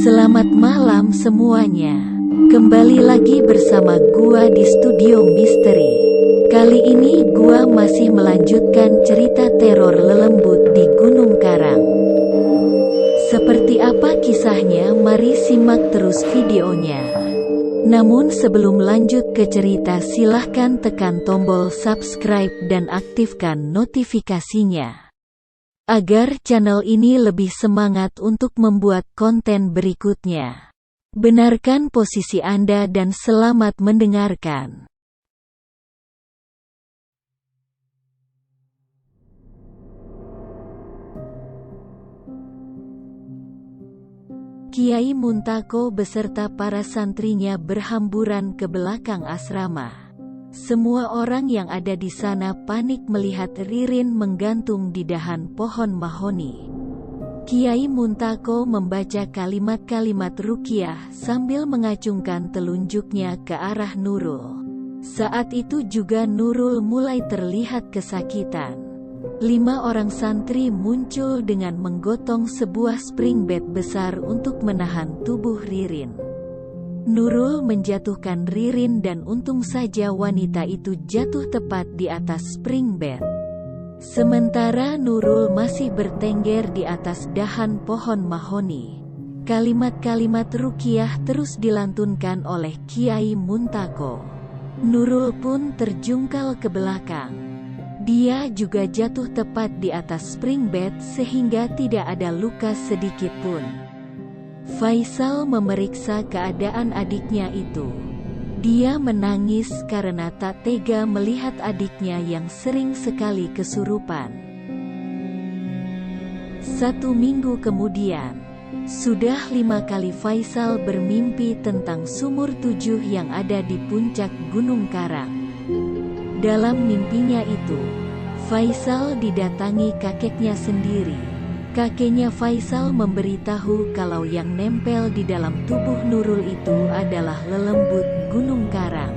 Selamat malam semuanya. Kembali lagi bersama gua di Studio Misteri. Kali ini gua masih melanjutkan cerita teror lelembut di Gunung Karang. Seperti apa kisahnya? Mari simak terus videonya. Namun sebelum lanjut ke cerita, silahkan tekan tombol subscribe dan aktifkan notifikasinya agar channel ini lebih semangat untuk membuat konten berikutnya. Benarkan posisi Anda dan selamat mendengarkan. Kiai Muntako beserta para santrinya berhamburan ke belakang asrama. Semua orang yang ada di sana panik melihat Ririn menggantung di dahan pohon mahoni. Kiai Muntako membaca kalimat-kalimat ruqyah sambil mengacungkan telunjuknya ke arah Nurul. Saat itu juga Nurul mulai terlihat kesakitan. 5 orang santri muncul dengan menggotong sebuah spring bed besar untuk menahan tubuh Ririn. Nurul menjatuhkan Ririn dan untung saja wanita itu jatuh tepat di atas spring bed. Sementara Nurul masih bertengger di atas dahan pohon mahoni. Kalimat-kalimat ruqyah terus dilantunkan oleh Kiai Muntako. Nurul pun terjungkal ke belakang. Dia juga jatuh tepat di atas spring bed sehingga tidak ada luka sedikit pun. Faisal memeriksa keadaan adiknya itu. Dia menangis karena tak tega melihat adiknya yang sering sekali kesurupan. 1 minggu kemudian, sudah 5 kali Faisal bermimpi tentang sumur 7 yang ada di puncak Gunung Karang. Dalam mimpinya itu, Faisal didatangi kakeknya sendiri. Kakeknya Faisal memberitahu kalau yang nempel di dalam tubuh Nurul itu adalah lelembut Gunung Karang.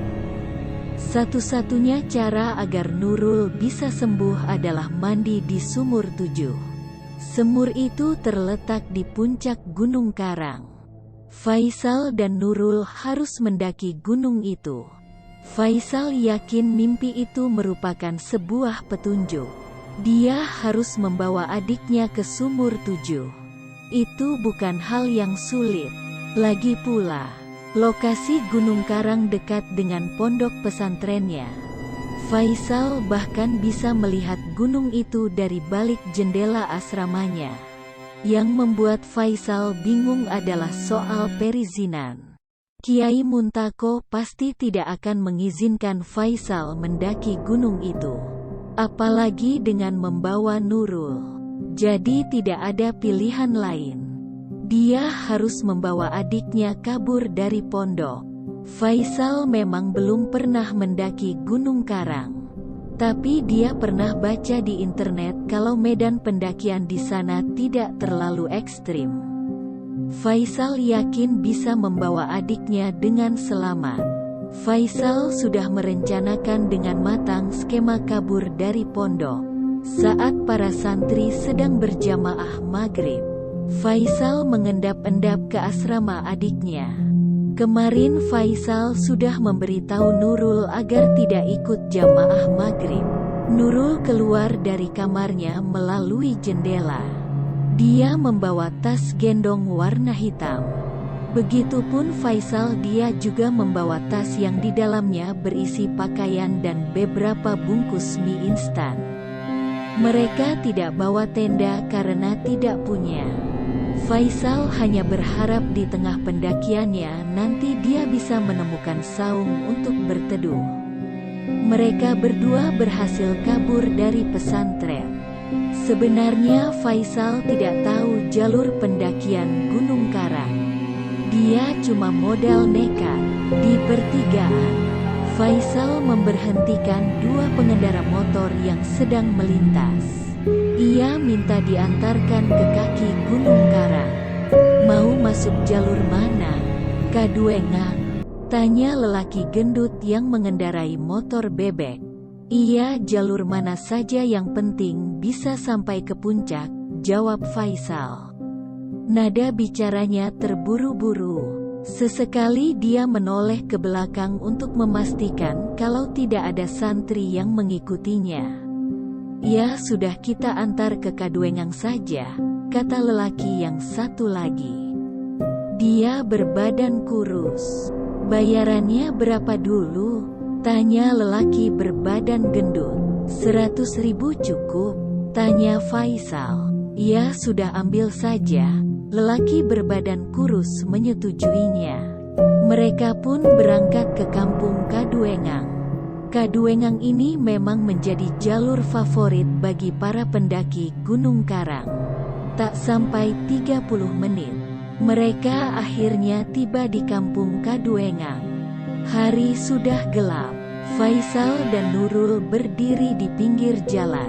Satu-satunya cara agar Nurul bisa sembuh adalah mandi di sumur 7. Sumur itu terletak di puncak Gunung Karang. Faisal dan Nurul harus mendaki gunung itu. Faisal yakin mimpi itu merupakan sebuah petunjuk. Dia harus membawa adiknya ke sumur 7. Itu bukan hal yang sulit. Lagi pula, lokasi Gunung Karang dekat dengan pondok pesantrennya. Faisal bahkan bisa melihat gunung itu dari balik jendela asramanya. Yang membuat Faisal bingung adalah soal perizinan. Kiai Muntako pasti tidak akan mengizinkan Faisal mendaki gunung itu. Apalagi dengan membawa Nurul. Jadi tidak ada pilihan lain. Dia harus membawa adiknya kabur dari pondok. Faisal memang belum pernah mendaki Gunung Karang. Tapi dia pernah baca di internet kalau medan pendakian di sana tidak terlalu ekstrim. Faisal yakin bisa membawa adiknya dengan selamat. Faisal sudah merencanakan dengan matang skema kabur dari pondok. Saat para santri sedang berjamaah maghrib, Faisal mengendap-endap ke asrama adiknya. Kemarin Faisal sudah memberitahu Nurul agar tidak ikut jamaah maghrib. Nurul keluar dari kamarnya melalui jendela. Dia membawa tas gendong warna hitam. Begitupun Faisal, dia juga membawa tas yang di dalamnya berisi pakaian dan beberapa bungkus mie instan. Mereka tidak bawa tenda karena tidak punya. Faisal hanya berharap di tengah pendakiannya nanti dia bisa menemukan saung untuk berteduh. Mereka berdua berhasil kabur dari pesantren. Sebenarnya Faisal tidak tahu jalur pendakian Gunung Karang. Dia cuma modal nekat. Di pertigaan, Faisal memberhentikan 2 pengendara motor yang sedang melintas. Ia minta diantarkan ke kaki Gunung Karang. Mau masuk jalur mana, Kaduengang? Tanya lelaki gendut yang mengendarai motor bebek. Iya, jalur mana saja yang penting bisa sampai ke puncak, jawab Faisal. Nada bicaranya terburu-buru. Sesekali dia menoleh ke belakang untuk memastikan kalau tidak ada santri yang mengikutinya. "Ya sudah, kita antar ke Kaduengang saja," kata lelaki yang satu lagi. Dia berbadan kurus. "Bayarannya berapa dulu?" tanya lelaki berbadan gendut. 100.000 cukup, tanya Faisal. "Ya sudah, ambil saja." Lelaki berbadan kurus menyetujuinya. Mereka pun berangkat ke kampung Kaduengang. Kaduengang ini memang menjadi jalur favorit bagi para pendaki Gunung Karang. Tak sampai 30 menit, mereka akhirnya tiba di kampung Kaduengang. Hari sudah gelap. Faisal dan Nurul berdiri di pinggir jalan.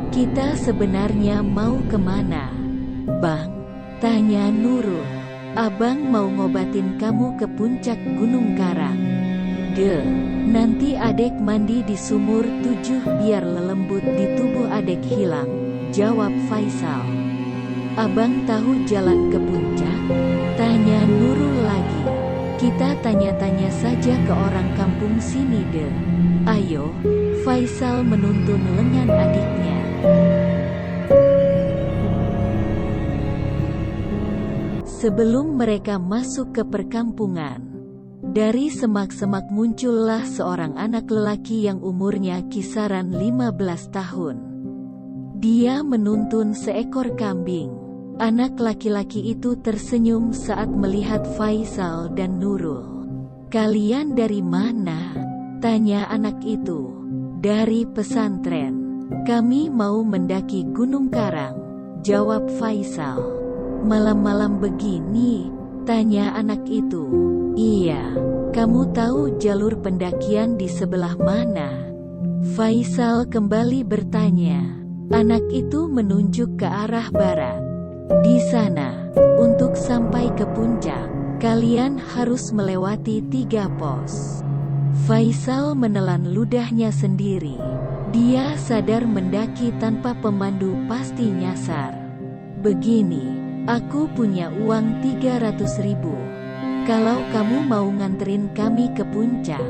"Kita sebenarnya mau kemana, Bang?" tanya Nurul. "Abang mau ngobatin kamu ke puncak Gunung Karang." Nanti adek mandi di sumur 7 biar lelembut di tubuh adek hilang," jawab Faisal. "Abang tahu jalan ke puncak?" tanya Nurul lagi. "Kita tanya-tanya saja ke orang kampung sini deh. Ayo," Faisal menuntun lengan adiknya. Sebelum mereka masuk ke perkampungan, dari semak-semak muncullah seorang anak lelaki yang umurnya kisaran 15 tahun. Dia menuntun seekor kambing. Anak laki-laki itu tersenyum saat melihat Faisal dan Nurul. "Kalian dari mana?" tanya anak itu. "Dari pesantren. Kami mau mendaki Gunung Karang," jawab Faisal. "Malam-malam begini?" tanya anak itu. "Iya, kamu tahu jalur pendakian di sebelah mana?" Faisal kembali bertanya. Anak itu menunjuk ke arah barat. "Di sana, untuk sampai ke puncak, kalian harus melewati 3 pos." Faisal menelan ludahnya sendiri. Dia sadar mendaki tanpa pemandu pasti nyasar. "Begini, aku punya uang 300.000. Kalau kamu mau nganterin kami ke puncak,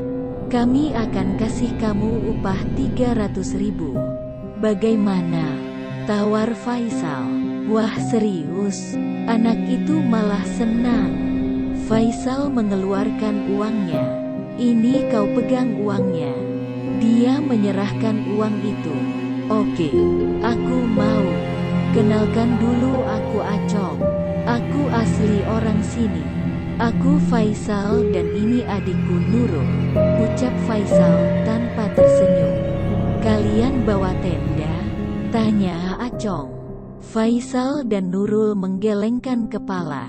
kami akan kasih kamu upah 300.000. Bagaimana?" tawar Faisal. "Wah, serius?" Anak itu malah senang. Faisal mengeluarkan uangnya. "Ini kau pegang uangnya." Dia menyerahkan uang itu. "Oke, aku mau. Kenalkan dulu, aku Acong. Aku asli orang sini. Aku Faisal dan ini adikku Nurul," ucap Faisal tanpa tersenyum. "Kalian bawa tenda?" tanya Acong. Faisal dan Nurul menggelengkan kepala.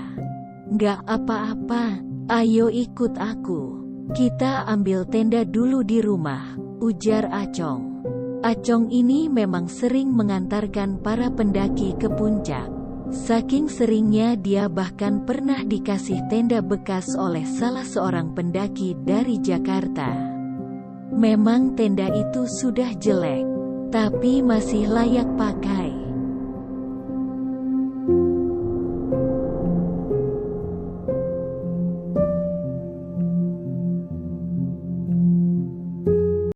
"Nggak apa-apa, ayo ikut aku. Kita ambil tenda dulu di rumah," ujar Acong. Acong ini memang sering mengantarkan para pendaki ke puncak. Saking seringnya dia bahkan pernah dikasih tenda bekas oleh salah seorang pendaki dari Jakarta. Memang tenda itu sudah jelek, tapi masih layak pakai.